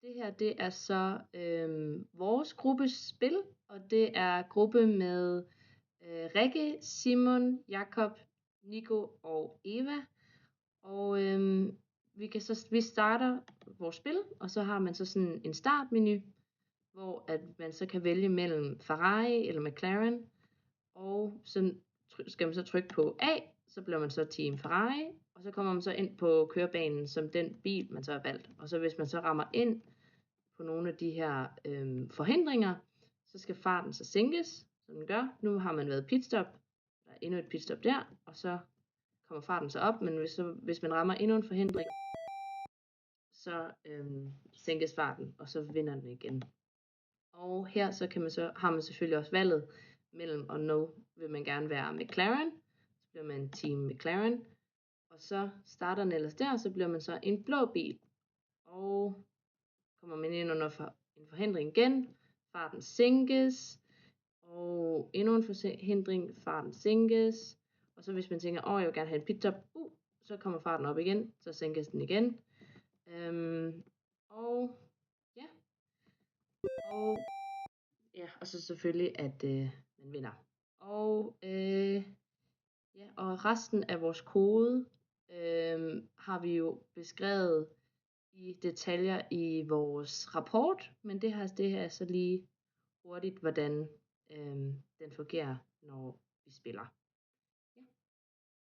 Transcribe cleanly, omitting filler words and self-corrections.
Det her, det er så vores gruppes spil, og det er gruppe med Rikke, Simon, Jakob, Nico og Eva. Og vi starter vores spil, og så har man så sådan en startmenu, hvor at man så kan vælge mellem Ferrari eller McLaren, og så skal man så trykke på A, så bliver man så Team Ferrari, og så kommer man så ind på kørebanen som den bil, man så har valgt. Og så hvis man så rammer ind på nogle af de her forhindringer, så skal farten så sænkes, som den gør. Nu har man været pitstop, der er endnu et pitstop der, og så kommer farten så op, men hvis man rammer endnu en forhindring, så sænkes farten, og så vinder den igen. Og her så har man selvfølgelig også valget mellem, og nu vil man gerne være McLaren, så bliver man Team McLaren, og så starter den ellers der, så bliver man så en blå bil, og kommer man ind under en forhindring igen, farten sænkes, og endnu en forhindring, farten sænkes, og så hvis man tænker, jeg vil gerne have en pitstop, så kommer farten op igen, så sænkes den igen, og og så selvfølgelig, at man vinder. Og og resten af vores kode har vi jo beskrevet i detaljer i vores rapport, men det her er så lige hurtigt, hvordan den fungerer, når vi spiller.